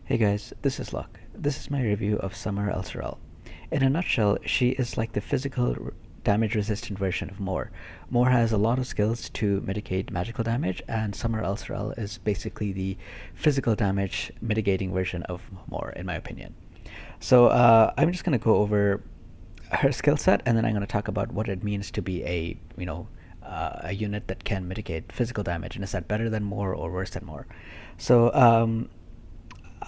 Hey guys, this is Luck. This is my review of Summer Elisrelle. In a nutshell, she is like the physical damage resistant version of Moore. Moore has a lot of skills to mitigate magical damage, and Summer Elisrelle is basically the physical damage mitigating version of Moore, in my opinion. So I'm just going to go over her skill set, and then I'm going to talk about what it means to be a unit that can mitigate physical damage, and is that better than Moore or worse than Moore? So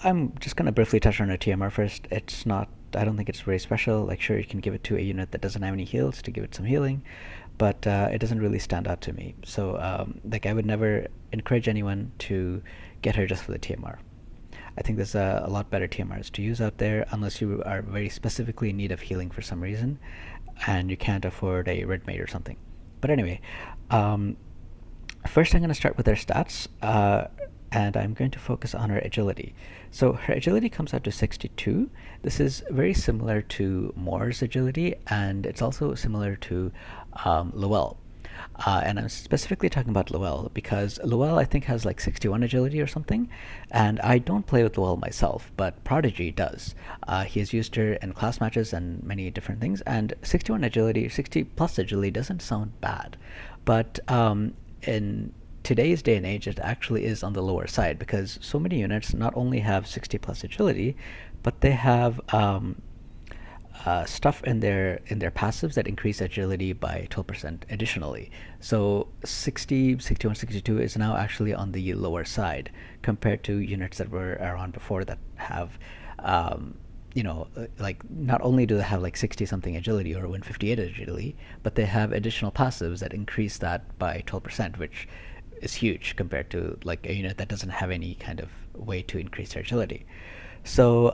I'm just gonna briefly touch on her TMR first. It's not. I don't think it's very special. Like, sure, you can give it to a unit that doesn't have any heals to give it some healing, but it doesn't really stand out to me. So I would never encourage anyone to get her just for the TMR. I think there's a lot better TMRs to use out there, unless you are very specifically in need of healing for some reason, and you can't afford a red mate or something. But anyway, um, first I'm going to start with her stats, and I'm going to focus on her agility. So her agility comes out to 62. This is very similar to Moore's agility, and it's also similar to Lowell. And I'm specifically talking about Lowell because Lowell, I think, has like 61 agility or something, and I don't play with Lowell myself, but Prodigy does. He has used her in class matches and many different things, and 61 agility, 60 plus agility doesn't sound bad, but in today's day and age, it actually is on the lower side because so many units not only have 60 plus agility, but they have stuff in their passives that increase agility by 12% additionally. So 60, 61, 62 is now actually on the lower side compared to units that were around before that have like not only do they have like 60 something agility or 158 agility, but they have additional passives that increase that by 12%, which is huge compared to like a unit that doesn't have any kind of way to increase their agility. So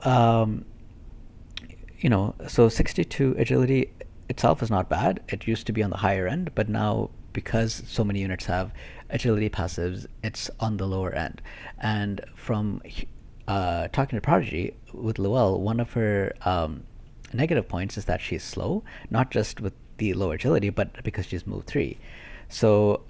62 agility itself is not bad. It used to be on the higher end, but now because so many units have agility passives, it's on the lower end. And from talking to Prodigy with Luell, one of her negative points is that she's slow, not just with the low agility, but because she's move 3. So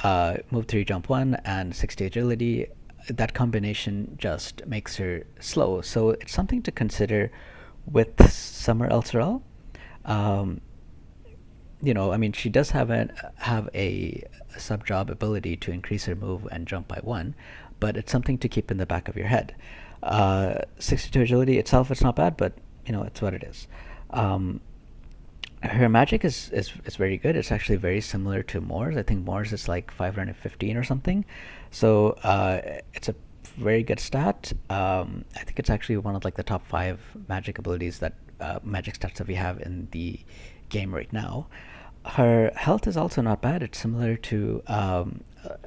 move 3, jump 1, and 60 agility, that combination just makes her slow. So it's something to consider with Summer Elisrelle. Um, I mean, she does have a sub job ability to increase her move and jump by 1, but it's something to keep in the back of your head. 62 agility itself, it's not bad, but it's what it is. Um, Her magic is very good. It's actually very similar to Moore's. I think Moore's is like 515 or something. So it's a very good stat. I think it's actually one of like the top 5 magic abilities that magic stats that we have in the game right now. Her health is also not bad. It's similar to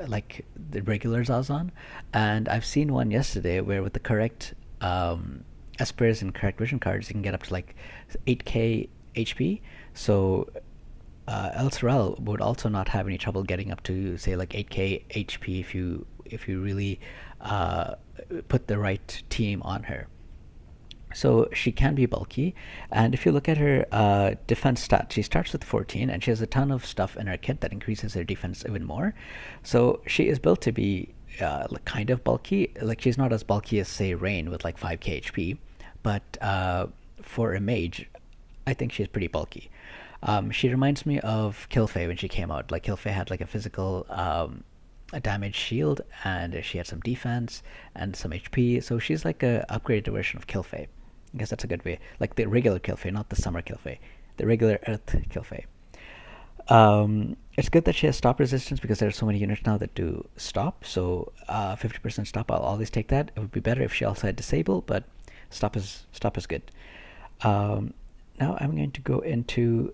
like the regular Zazan, and I've seen one yesterday where with the correct Espers and correct vision cards, you can get up to like 8k HP. So Elisrelle would also not have any trouble getting up to say like 8k HP if you really uh, put the right team on her. So she can be bulky, and if you look at her defense stat, she starts with 14, and she has a ton of stuff in her kit that increases her defense even more. So she is built to be like kind of bulky. Like, she's not as bulky as say Rain with like 5k HP, but for a mage, I think she's pretty bulky. She reminds me of Kilfei when she came out. Like, Kilfei had like a physical a damage shield, and she had some defense and some HP. So she's like a upgraded version of Kilfei. I guess that's a good way. Like the regular Kilfei, not the summer Kilfei. The regular Earth Kilfei. It's good that she has stop resistance because there are so many units now that do stop. So 50% stop, I'll always take that. It would be better if she also had disable, but stop is good. Now I'm going to go into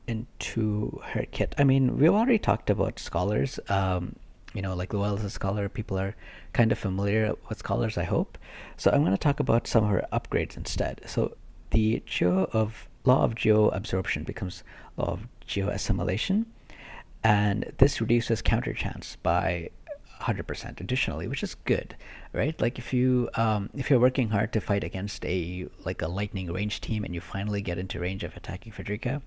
her kit. I mean, we've already talked about scholars. Like Luell is a scholar. People are kind of familiar with scholars, I hope. So I'm going to talk about some of her upgrades instead. So the law of geo absorption becomes law of geo assimilation, and this reduces counter chance by 100% additionally, which is good, right? Like, if you're working hard to fight against a lightning range team, and you finally get into range of attacking Frederica,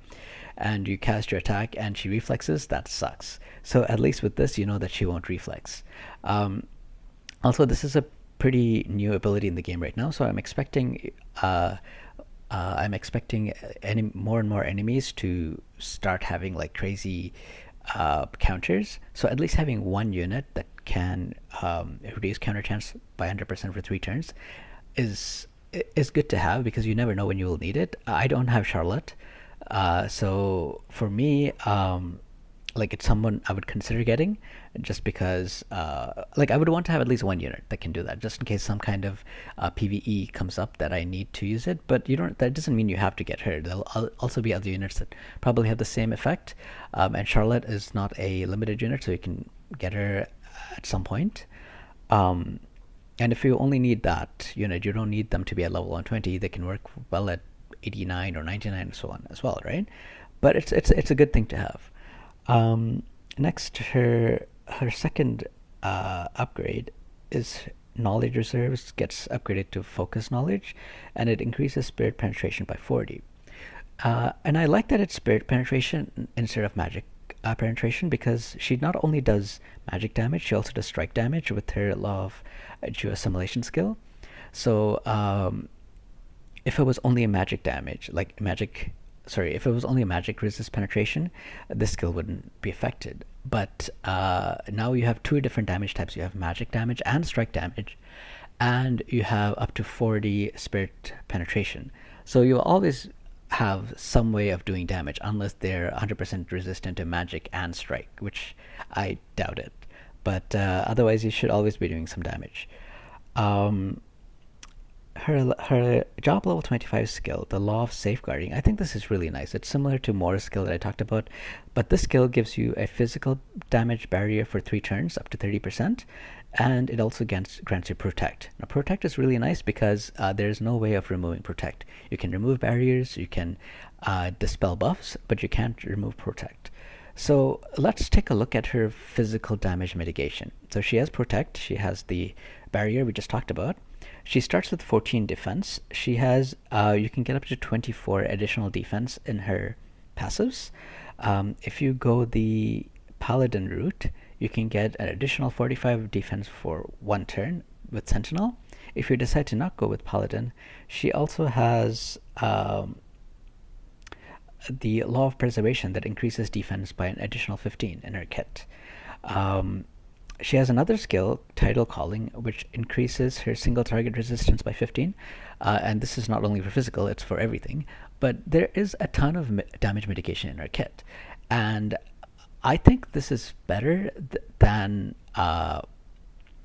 and you cast your attack and she reflexes, that sucks. So at least with this, you know that she won't reflex. Also, this is a pretty new ability in the game right now, so I'm expecting any more and more enemies to start having like crazy counters. So at least having one unit that can reduce counter chance by 100% for 3 turns is is good to have because you never know when you will need it. I don't have Charlotte, so for me, like it's someone I would consider getting, just because like I would want to have at least one unit that can do that, just in case some kind of PVE comes up that I need to use it. But you don't. That doesn't mean you have to get her. There'll also be other units that probably have the same effect. And Charlotte is not a limited unit, so you can get her at some point. Um, and if you only need that unit, you don't need them to be at level 120. They can work well at 89 or 99 and so on as well, right? But it's a good thing to have. Next, her second upgrade is knowledge reserves gets upgraded to focus knowledge, and it increases spirit penetration by 40. And I like that it's spirit penetration instead of magic penetration, because she not only does magic damage, she also does strike damage with her law of geo-assimilation skill. So if it was only a magic damage, like magic, sorry, if it was only a magic resist penetration, this skill wouldn't be affected. But now you have two different damage types. You have magic damage and strike damage, and you have up to 40 spirit penetration. So you'll always have some way of doing damage, unless they're 100% resistant to magic and strike, which I doubt it. But otherwise, you should always be doing some damage. Um, her job level 25 skill, the law of safeguarding, I think this is really nice. It's similar to Moore's skill that I talked about, but this skill gives you a physical damage barrier for 3 turns up to 30%, and it also grants you protect. Now protect is really nice because there's no way of removing protect. You can remove barriers, you can dispel buffs, but you can't remove protect. So let's take a look at her physical damage mitigation. So she has protect, she has the barrier we just talked about. She starts with 14 defense. She has, you can get up to 24 additional defense in her passives. If you go the paladin route, you can get an additional 45 defense for 1 turn with Sentinel. If you decide to not go with paladin, she also has the law of preservation that increases defense by an additional 15 in her kit. She has another skill, Tidal Calling, which increases her single target resistance by 15. And this is not only for physical, it's for everything. But there is a ton of damage mitigation in her kit. And I think this is better than,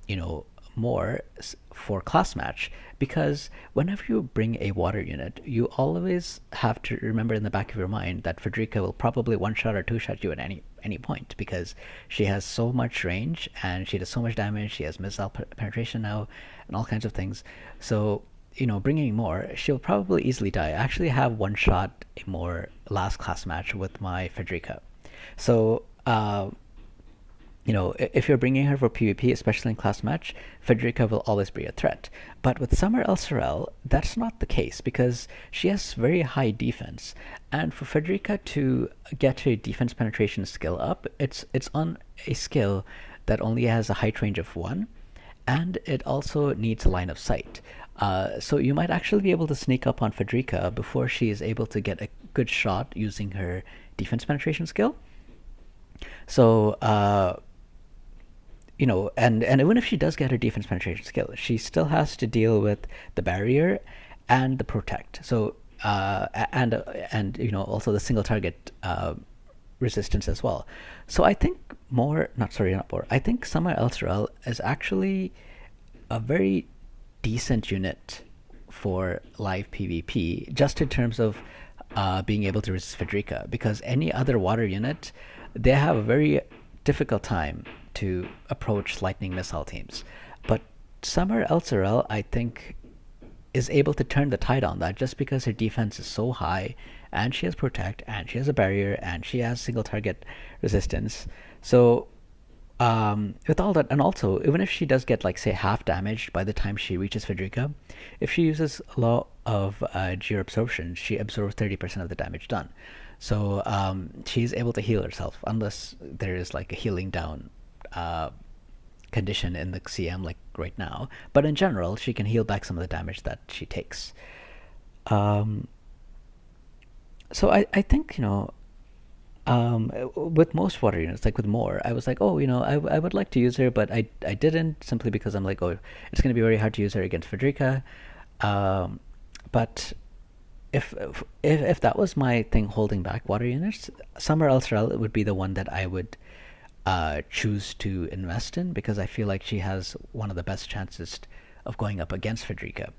you know, more for class match, because whenever you bring a water unit, you always have to remember in the back of your mind that Frederica will probably one-shot or two-shot you at any point, because she has so much range and she does so much damage. She has missile penetration now and all kinds of things. So, you know, bringing more, she'll probably easily die. I actually have one-shot a more last class match with my Frederica. So you know, if you're bringing her for PvP, especially in class match, Frederica will always be a threat. But with Summer Elisrelle, that's not the case, because she has very high defense. And for Frederica to get her defense penetration skill up, it's on a skill that only has a height range of 1, and it also needs a line of sight. So you might actually be able to sneak up on Frederica before she is able to get a good shot using her defense penetration skill. So, you know, and even if she does get her defense penetration skill, she still has to deal with the barrier and the protect. So, and you know, also the single target resistance as well. So I think I think Summer Elisrelle is actually a very decent unit for live PvP, just in terms of being able to resist Frederica, because any other water unit, they have a very difficult time to approach lightning missile teams. But Summer Elisrelle, I think, is able to turn the tide on that, just because her defense is so high, and she has protect, and she has a barrier, and she has single target resistance. So with all that, and also even if she does get, like, say, half damaged by the time she reaches Frederica, if she uses law of geo absorption, she absorbs 30% of the damage done. So she's able to heal herself, unless there is like a healing down condition in the CM like right now. But in general, she can heal back some of the damage that she takes. Um, so I think, with most water units, like with more, I was like, oh, I would like to use her, but I didn't, simply because I'm like, oh, it's going to be very hard to use her against Frederica. Um, but if that was my thing holding back water units, Summer Elisrelle would be the one that I would choose to invest in, because I feel like she has one of the best chances of going up against Frederica.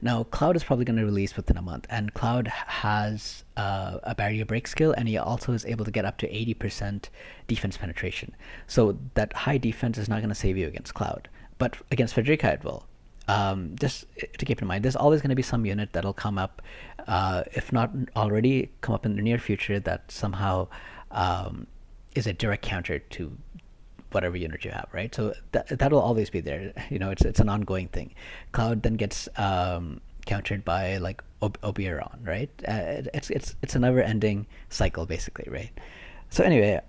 Now, Cloud is probably going to release within a month, and Cloud has a barrier break skill, and he also is able to get up to 80% defense penetration. So that high defense is not going to save you against Cloud, but against Frederica it will. Just to keep in mind, there's always going to be some unit that'll come up, if not already come up in the near future, that somehow is a direct counter to whatever unit you have, right? So that'll always be there. It's an ongoing thing. Cloud then gets countered by like Oberon, right? It's a never-ending cycle, basically, right? So anyway,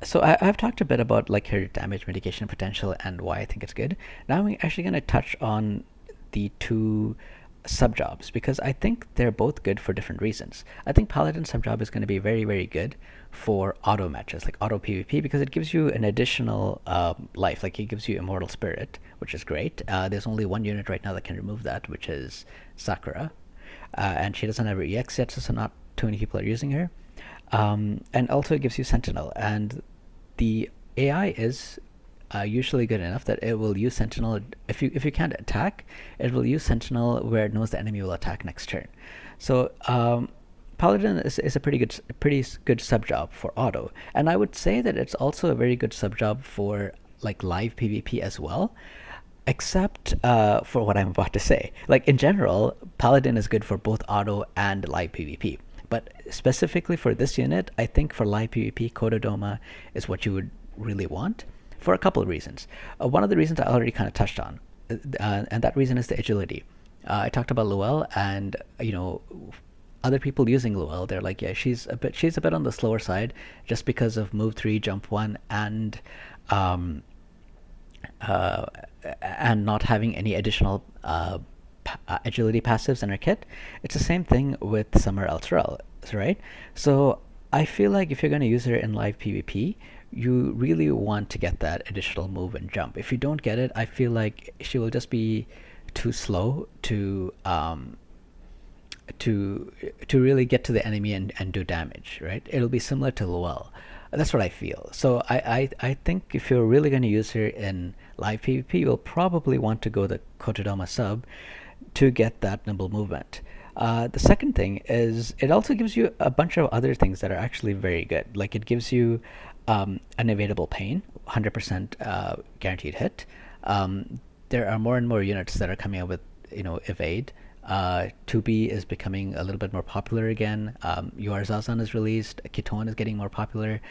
so I've talked a bit about like her damage mitigation potential and why I think it's good. Now I'm actually going to touch on the two sub jobs, because I think they're both good for different reasons. I think Paladin sub job is going to be very, very good for auto matches, like auto PvP, because it gives you an additional life. Like, it gives you Immortal Spirit, which is great. There's only one unit right now that can remove that, which is Sakura. And she doesn't have her EX yet, so not too many people are using her. And also it gives you Sentinel, and the AI is usually good enough that it will use Sentinel. If you can't attack, it will use Sentinel where it knows the enemy will attack next turn. So Paladin is a pretty good sub job for auto, and I would say that it's also a very good sub job for like live PvP as well. Except for what I'm about to say. Like, in general, Paladin is good for both auto and live PvP. But specifically for this unit, I think for live PvP, Kotodoma is what you would really want, for a couple of reasons. One of the reasons I already kind of touched on, and that reason is the agility. I talked about Luelle, and other people using Luelle, they're like, yeah, she's a bit on the slower side, just because of move 3, jump 1, and not having any additional agility passives in her kit. It's the same thing with Summer Elisrelle, right? So I feel like if you're going to use her in live PvP, you really want to get that additional move and jump. If you don't get it, I feel like she will just be too slow to really get to the enemy and do damage, right? It'll be similar to Luelle. That's what I feel. So I think if you're really going to use her in live PvP, you'll probably want to go the Kotodama sub to get that nimble movement. The second thing is it also gives you a bunch of other things that are actually very good. Like, it gives you unevadable pain, 100% guaranteed hit. There are more and more units that are coming out with evade. 2B is becoming a little bit more popular again. Zazan is released. Kiton is getting more popular.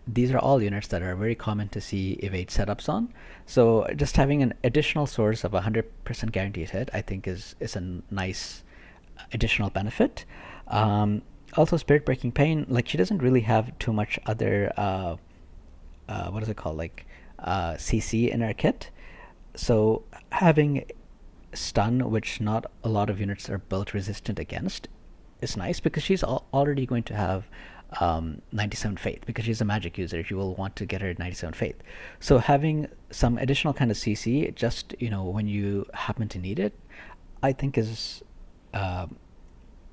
These are all units that are very common to see evade setups on. So just having an additional source of 100% guaranteed hit, I think is a nice additional benefit. Also, Spirit Breaking Pain, like, she doesn't really have too much other what is it called, like CC in her kit. So having stun, which not a lot of units are built resistant against, is nice, because she's already going to have 97 faith, because she's a magic user. You will want to get her 97 faith. So having some additional kind of CC, just when you happen to need it, I think is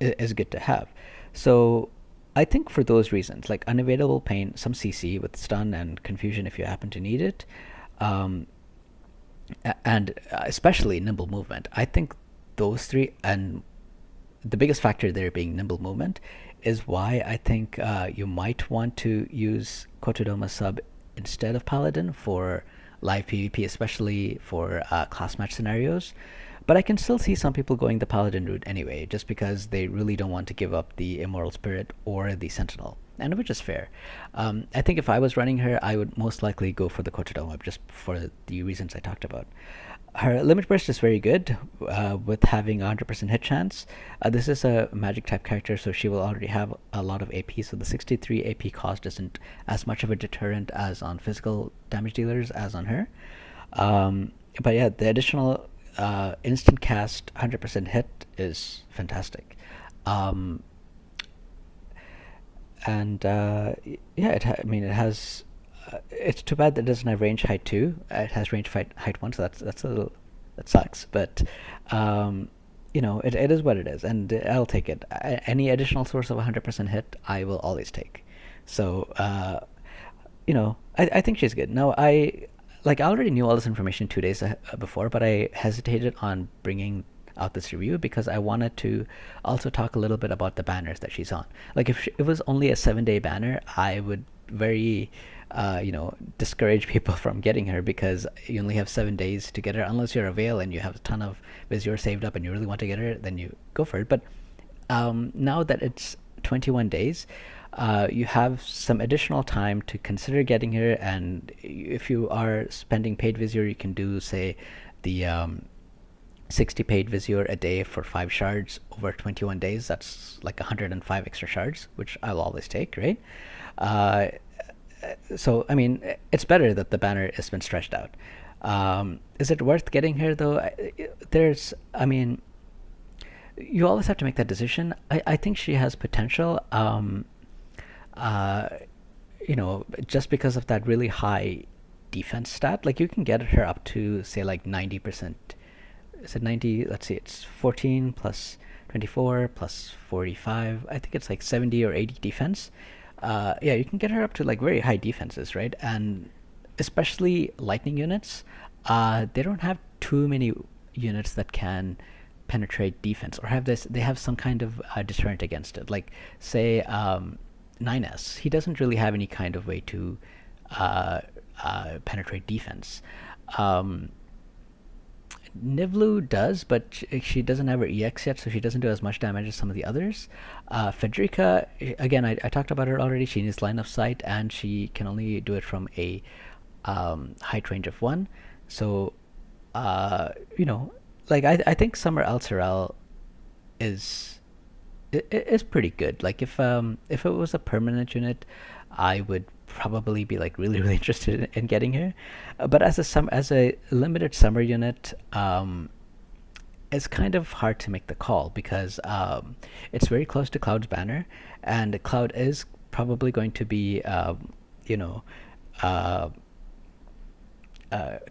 good to have. So I think for those reasons, like unavailable pain, some CC with stun and confusion if you happen to need it, and especially nimble movement. I think those three, and the biggest factor there being nimble movement, is why I think you might want to use Kotodoma sub instead of Paladin for live PvP, especially for class match scenarios. But I can still see some people going the Paladin route anyway, just because they really don't want to give up the Immortal Spirit or the Sentinel. and which is fair. I think if I was running her, I would most likely go for the Kotodama just for the reasons I talked about. Her limit burst is very good with having a 100% hit chance. This is a magic type character, so she will already have a lot of AP, so the 63 AP cost isn't as much of a deterrent as on physical damage dealers as on her. But yeah, the additional instant cast 100% hit is fantastic. Um, and yeah, I mean, it has. It's too bad that it doesn't have range height 2. It has range height 1, so that's a little that sucks. But it is what it is, and I'll take it. Any additional source of 100% hit, I will always take. So I think she's good. Now I already knew all this information 2 days before, but I hesitated on bringing out this review because I wanted to also talk a little bit about the banners that she's on. Like if it was only a 7-day banner, I would very discourage people from getting her because you only have 7 days to get her unless you're a Veil and you have a ton of Vizier saved up and you really want to get her, then you go for it. But now that it's 21 days, you have some additional time to consider getting her, and if you are spending paid Vizier, you can do, say, the 60 paid Vizier a day for 5 shards over 21 days. That's like 105 extra shards, which I'll always take, right? So, I mean, it's better that the banner has been stretched out. Is it worth getting her, though? You always have to make that decision. I think she has potential. Just because of that really high defense stat. Like, you can get her up to, say, like 90%. Is it 90? Let's see, it's 14 plus 24 plus 45. I think it's like 70 or 80 defense. Yeah, you can get her up to like very high defenses, right? And especially lightning units, they don't have too many units that can penetrate defense or have this. They have some kind of deterrent against it. Like, say, 9S, he doesn't really have any kind of way to penetrate defense. Nivlu does, but she doesn't have her EX yet, so she doesn't do as much damage as some of the others. Federica, again, I talked about her already. She needs line of sight, and she can only do it from a height range of 1. So, I think Summer Elisrelle is pretty good. Like if it was a permanent unit, I would probably be like really really interested in getting her. But as a limited summer unit, it's kind of hard to make the call because it's very close to Cloud's banner, and Cloud is probably going to be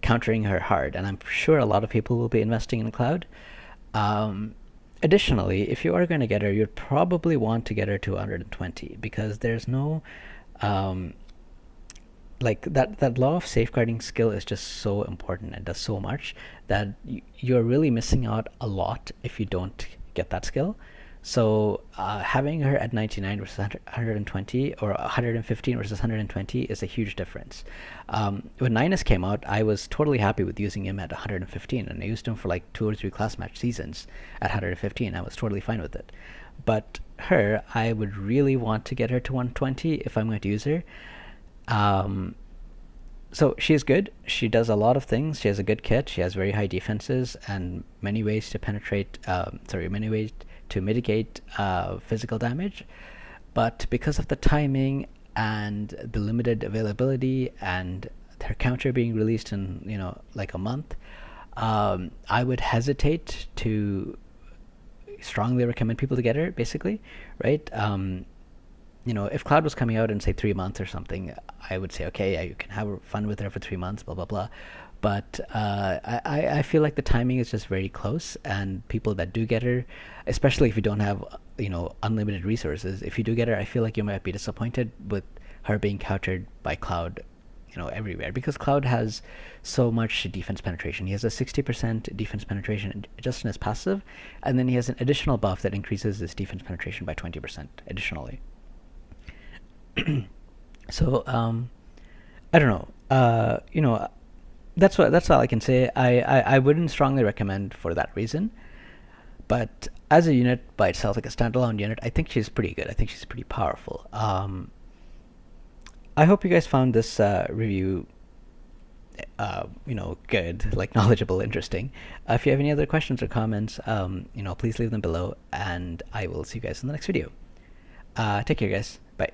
countering her hard, and I'm sure a lot of people will be investing in Cloud. Additionally, if you are going to get her, you'd probably want to get her to 120 because there's no that law of safeguarding skill is just so important and does so much that you're really missing out a lot if you don't get that skill. So having her at 99 versus 120 or 115 versus 120 is a huge difference. When 9S came out, I was totally happy with using him at 115, and I used him for like 2 or 3 class match seasons at 115. I was totally fine with it. But her, I would really want to get her to 120 if I'm going to use her. So she's good. She does a lot of things. She has a good kit. She has very high defenses and many ways to many ways to mitigate physical damage. But because of the timing and the limited availability and her counter being released in like a month, I would hesitate to strongly recommend people to get her, basically, right? If Cloud was coming out in, say, 3 months or something, I would say, okay, yeah, you can have fun with her for 3 months, blah, blah, blah. But I feel like the timing is just very close, and people that do get her, especially if you don't have, unlimited resources, if you do get her, I feel like you might be disappointed with her being countered by Cloud, everywhere, because Cloud has so much defense penetration. He has a 60% defense penetration just in his passive, and then he has an additional buff that increases his defense penetration by 20% additionally. So I don't know. That's all I can say. I wouldn't strongly recommend for that reason. But as a unit by itself, like a standalone unit, I think she's pretty good. I think she's pretty powerful. I hope you guys found this review, good, like knowledgeable, interesting. If you have any other questions or comments, please leave them below, and I will see you guys in the next video. Take care, guys. Bye.